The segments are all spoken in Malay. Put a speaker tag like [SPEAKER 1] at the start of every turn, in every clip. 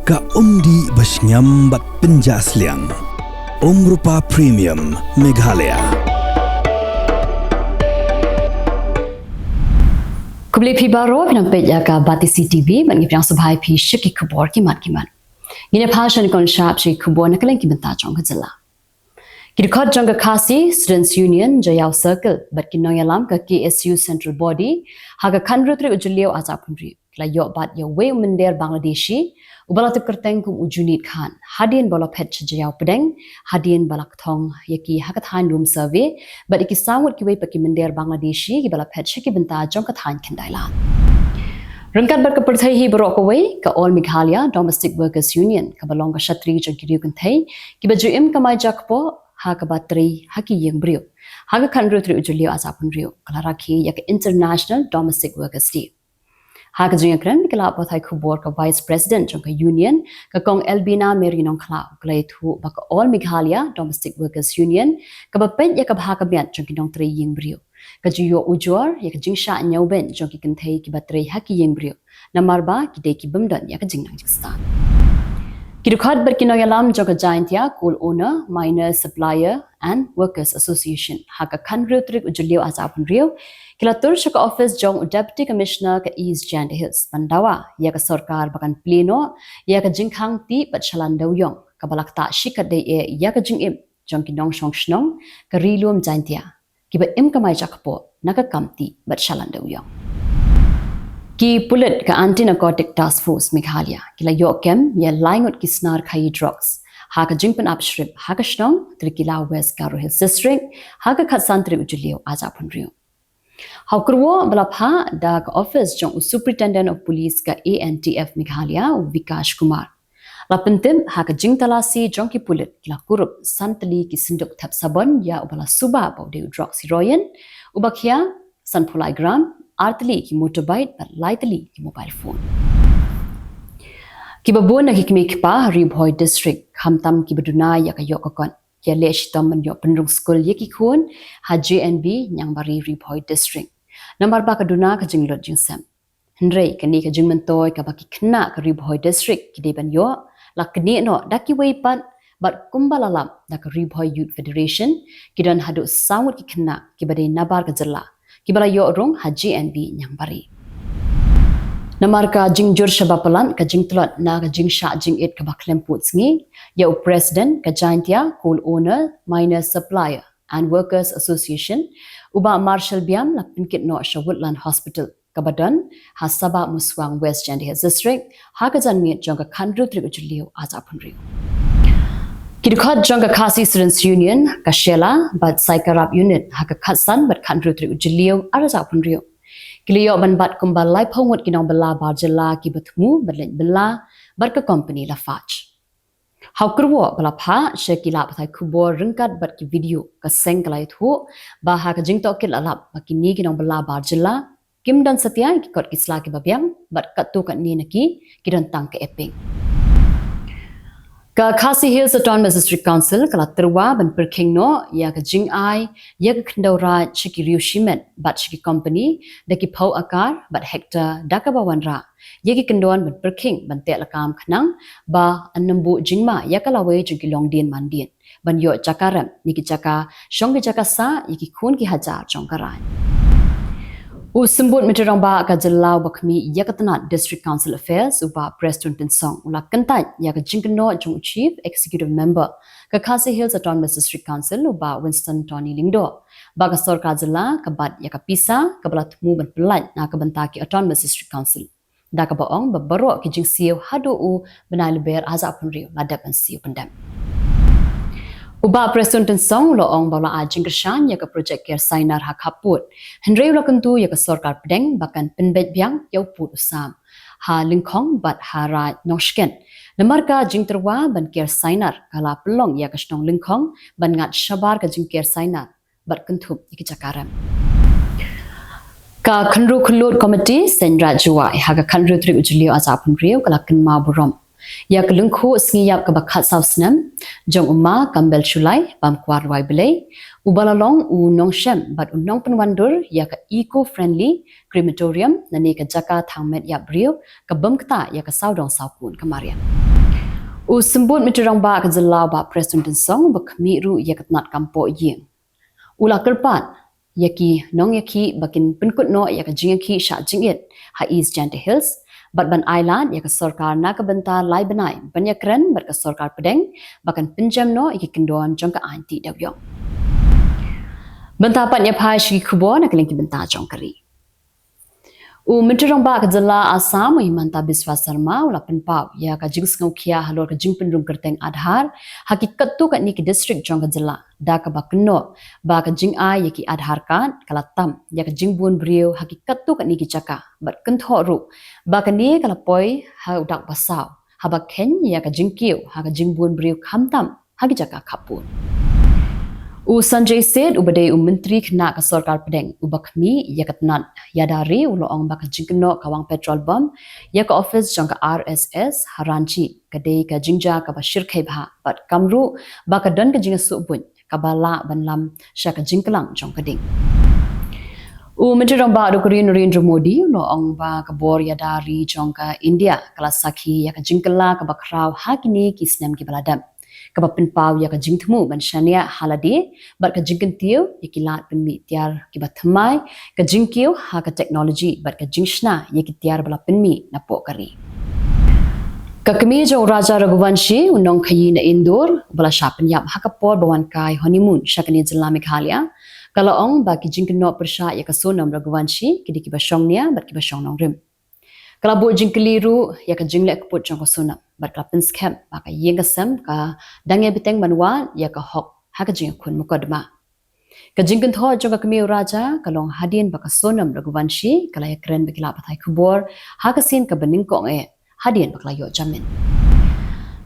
[SPEAKER 1] Ka umdi basnyam bat penjasliang. Rupa Premium Meghalaya.
[SPEAKER 2] Kubli pi baro pinampe jaga bati CTV bagi piang subhai pi shiki KHUBOR kimat. Gina passion kon sharp shi KHUBOR na kaleng kibenta chong JYLLA. Kid khot jong ka khasi Students Union JYLLA Circle but kinoyalam ka KSU Central Body haga kanrutri JYLLIEW azapunri la yo bat yo we mender Bangladeshi ubalatu kerteng kum ujunit khan hadien bola pet JYLLA pedeng hadien balak thong yaki hakathan room survey but iki sawut ki we paki mender Bangladeshi ki bala pet shiki benta jong kathan kendaila rangkat bar ka PYRTHEI hi borok we ka All Meghalaya Domestic Workers Union ka balong ka shatri jong kiriu kenthei ki baju im kamai jakpo ha ka batri haki yeng brio ha ka kanrutri JYLLIEW azapun rio kala rakhi yak International Domestic Workers Day ha ka jing kran kala PYRTHEI KHUBOR ka Vice President jong ka Union ka kong Elbina Merinong khala klai thu ba ka All Meghalaya Domestic Workers Union ka ba pen yak ha ka biat jong kinong tri yeng brio ka juyo ujor yak jing sha nyauben jong ki kenthei ki batri haki yeng brio namarba ki de ki bumdan yak jing nang jiksta Kidukhat berkinoyalam joga jaintia coal owner, miners, supplier and workers association. Haka kanrutrik JYLLIEW azapun rio. Kilatur shaka office jong deputy commissioner ka East Jand Hills Pandawa. Yaka sarkar bakan pleno yaka jingkhang ti batshalan dawyong. Kabalakta shikat de e yaka jing im jong kinong shong shnong ka rilum jaintia. Kiba im kamay jakpo nakakamti batshalan dawyong. Ki pulit ka anti-narcotic task force Meghalaya kila yokem ya laingot kisnar khai drugs ha ka jingpan upstrip ha ka shnong trikila west Garo Hills district ha ka khatsantri JYLLIEW azapun rio haukurwo balapha da ka office jong superintendent of police ka ANTF Meghalaya Vikash Kumar lapentim ha ka jingtalasi jong ki pulit kila kurup santali ki sinduk thap sabon ya ubala suba baude drugs heroin ubakhia sanpulai gram artli ki motorbike but lightly ki mobile phone. Kibabon na kikmik pa Ribhoy district hamtam kibaduna ya kayo kokon ya le shitom man yo penrung school yaki khun ha JNB nyangbari Ribhoy district. Nambar ba kaduna ka jinglot jingsam. Hendrei kani ka jingmentoy ka baki khna ka Ribhoy district kideban yo lakni no daki weipan but kumbalalam da ka Ribhoy Youth Federation kidan hadu sawut ki khna kibade nabar ka JYLLA Kibala yo rong ha JNB nyangbari. Namar ka jingjur shabapalan ka jingtlot na ka jingsha jing it ka baklem puts ngi ya president ka jaintia coal owner miners supplier and workers association uba marshal biam la pinkit no Woodland hospital kabadan ha saba muswang west Jand Hills district ha ka janmi jong ka kanrutri JYLLIEW azapun rio Kidukhat jong ka khasi Students Union ka Shela but Saikarap unit ha ka khatsan but kanrutri JYLLIEW azapun rio Kiliyo ban bat kumbal lai phongot kinong bala bar JYLLA ki bathmu badlen bala bar ka company la fach Haukurwo bala pha shekila PYRTHEI KHUBOR ringkat bat ki video ka seng kalai thu ba ha ka jingto kil alap ba ki ni kinong bala bar JYLLA kimdan satya ki kot kisla ki babyang bat katu kan ni naki kidan tang ka eping Ka Khasi Hills Autonomous District Council kala terwa ban perking no ya ka jing ai ya ka khndaura chiki riu shimen bat chiki company da ki phau akar bat hector da ka bawanra ya ki kandon ban perking ban te lakam khnang ba annambu jingma ya kala we chiki longdien mandien ban yo chakaram ni ki chaka shong ki chaka sa ya ki khun ki hajar chongkarai Usimbut mitiramba ka JYLLA bakmi yakatana District Council Affairs uba President Song ula kantai ya ka jingno jong Chief Executive Member ka Khasi Hills Autonomous District Council uba Winston Tony Lingdo baga sarkar JYLLA ka bat ya ka pisa ka balat mu ban pelan na ka banta ki Autonomous District Council da ka baong babaro ki jing siu hadu u banal ber azapun rio ladap an siu pandam Uba President Song lo ong bawla ajing kershan ya ka project care signer ha kaput. Hendrei lo kentu ya ka sarkar pedeng bakan penbet biang yau put usam. Ha lingkong bat ha ra noshken. Namar ka jing terwa ban care signer kala pelong ya ka shnong lingkong ban ngat shabar ka jing care signer bat kentup iki cakaram. Ka khanru khulur committee senra juai ha ka khanru tri JYLLIEW azapun rio kala kenma burom. Ya kelengku sengiyap ke bakat sausnam jong umma kambel chulai pam kwar wai belai ubalalong u nongshem bat unong penwandur ya ka eco friendly crematorium nani ka jaka thangmet ya brio ka bamkta ya ka saudong saukun kamarian Sembut mitirang ba ke JYLLA ba Presiden Song bakmi ru ya ketnat kampo yeng. Ula kerpat yaki nong yaki bakin penkut no ya jingaki sha jingit ha East Jante Hills bat ban island ya sarkar na benta lai benai banyak keren bat sarkar pedeng bakan pinjam no yaki kendon jong ka anti dawyong. Benta pat ya phai shi KHUBOR na keleng ki benta jong kari. Menterong ba ke JYLLA Assam Himanta Biswa Sarma ula penpau ya ka jigus ngau kia halor ka jingpen rum kerteng adhar hakikat tu kat ni ki district jong ka JYLLA da ka ba keno ba ka jing ai ya ki adhar kan kala tam ya ka jing bun brio hakikat tu kat ni ki chaka bat kentho ru ba ka ni kala poi ha udak basau ha ba ken ya ka jing kiu ha ka jing bun brio kham tam ha ki chaka khapun. Sanjay said ubade menteri kena ke sarkar pedeng ubakmi ya katnat yadari uloong baka jingno kawang petrol bomb ya ka office jong ka RSS haranchi kadei ka jingja ka bashir khaibha bat kamru baka don ka jinga subun ka bala banlam sha ka jingklang jong kading. Menteri rong ba Dr. Narendra Modi uloong ba ka bor yadari jong ka India kala sakhi ya ka jingkala ka bakraw hakini ki snem ki baladam. Kaba penpau ya ka jingtemu ban shania halade bat ka jingkentiu ya ki lat penmi tiar ki bathamai ka jingkiu ha ka technology bat ka jingshna ya ki tiar bala penmi na pokari. Ka kemi jong Raja Raghuvanshi unong khayi na Indore bala shapen yap ha ka por bawan kai honeymoon shakani JYLLA Meghalaya kalaong ba ki jingkeno persha ya ka sonam Raghuvanshi ki ki basyongnia bat ki basyong nong rim. Kalau buat jingkeliru ya ka jinglek keput jong ko sonam bat ka penskem ba ka yengasam ka dangya biteng banwa ya ka hok ha ka jing kun mukodma ka jingken tho jong ka kemi raja kalong hadin ba ka sonam Raghuvanshi kala ya kren bekila pathai KHUBOR ha ka sin ka bening ko nge hadin bakla yo jamin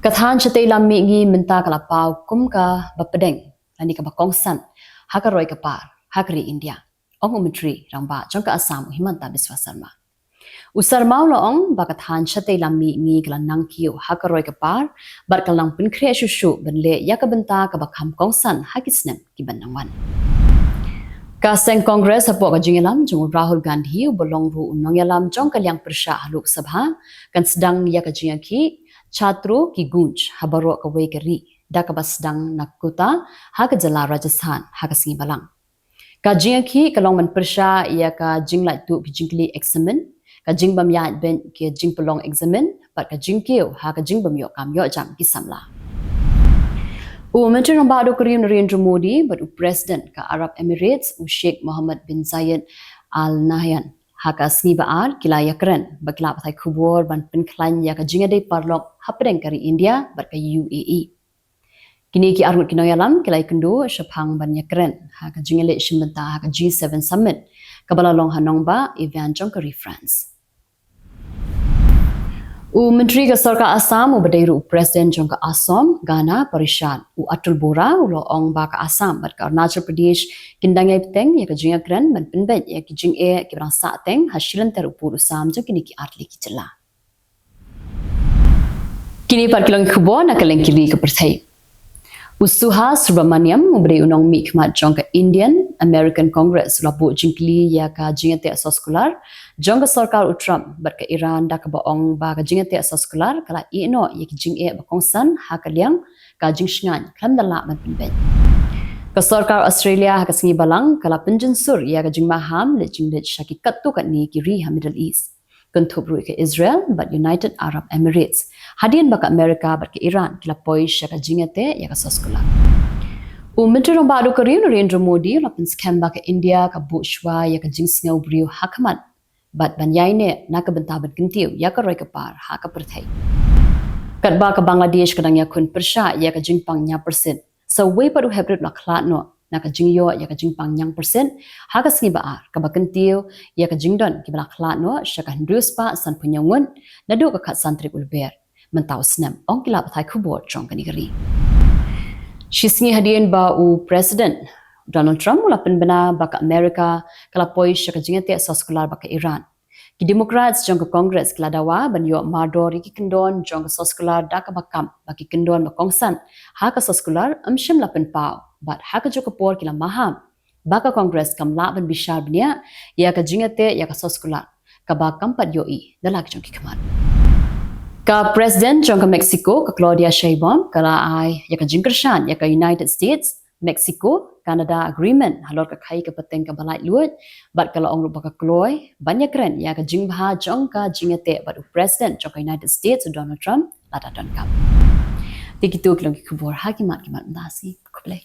[SPEAKER 2] ka than chate lam mi ngi minta kala pau kum ka ba pedeng lani ka ba kongsan ha ka roi ka par ha ka ri India ong menteri ramba jong ka Assam Himanta Biswa Sarma Usar mau loong bakat han chate lami ngi kala nangkiu hakaroi kapar bar kalang pinkre shushu benle ya ka benta ka bakham kongsan hakisnem ki banangwan ka seng congress apo ka jingelam jong Rahul Gandhi bolong ru nongyalam jong kalyang persha Lok Sabha kan sedang ya ka jingaki chatro ki gunj habaro ka we kari da ka basdang nakuta ha ka JYLLA Rajasthan ha ka singi balang ka jingaki kalong man persha ya ka jinglai tu ki jingli examen ka jingbam ya ben ke jingpelong examen pat ka jingkiu ha ka jingbam yo kam yo jam ki samla menteri ramba Dr. Narendra Modi but president ka Arab Emirates Sheikh Mohammed bin Zayed Al Nahyan ha ka snibaar kila yakran bakla pathai KHUBOR ban penklan ya ka jingade parlok hapdeng kari India bat ka UAE kini ki arngut kinoyalam kila ikundu shaphang ban yakran ha ka jingale shimenta ha ka G7 summit kabala long hanong ba event jong kari France Menteri ka Sarkar Assam ubadairu Presiden jong ka Assam, Ghana, Parishad, Atul Bora uloong ba ka Assam bat ka Arunachal Pradesh kindangay piteng ya ka jinga kren man pinbet ya ki jing ki barang sa teng hasilan ter upur usam jong kini ki atli ki JYLLA. Kini par kilong KHUBOR na kaleng kiri ka PYRTHEI. Usuha Subramaniam ubadai unong mi khmat jong ka Indian American Congress labu jingkli ya ka jingate asoskolar jong ka sarkar utram bat ka Iran da ka baong ba ka jingate asoskolar kala ino ya ki jinge ba kongsan ha ka liang ka jingshngan klam dala man pinben ka sarkar Australia ha ka singi balang kala pinjin sur ya ka jingmaham le jinglet shaki kattu ka ni ki ri ha Middle East Kentubru ke Israel but United Arab Emirates hadin baka Amerika bat ke Iran kila poi shaka jingate ya ka soskola menteri rong badu Dr. Narendra Modi lapin scam baka India ka bushwa ya ka jingsngau brio hakaman bat banyaine na ka benta bat kentiu ya ka roi ka par ha ka PYRTHEI kat ba ka Bangladesh kadang ya kun persha ya ka jingpang nya persen so we padu hebret la khlat no na ka jingyo ya ka jingpang nyang persen ha ka singi baar ka bakentiu ya ka jingdon ki bala khlat no shaka hendrus pa san punyangun na do ka khat santrik ulber mentau snem ong kila pathai KHUBOR jong kani gari shisngi hadien ba president Donald Trump ula penbena baka Amerika kala poi shaka jingate soskolar baka Iran ki Democrats jong ka Congress kala dawa ban yo mardor ki kendon jong ka soskolar da ka bakam baki kendon ba kongsan ha ka soskolar amshim la penpau but ha ka jokapor kila maham baka Congress kam la ban bishar bnia ya ka jingate ya ka soskolar ka ba kampat yo I dalak jong ki khamat Ka President jong ka Mexico ka Claudia Sheinbaum kala ai ya ka jingkershan ya ka United States, Mexico, Canada agreement halor ka khai ka pateng ka balai luat bat kala ong rupa ka kloy banyak keren ya ka jingbha jong ka jingate bat President jong ka United States Donald Trump lata don kap. Begitu kelong kubur hakimat kimat ndasi kublai.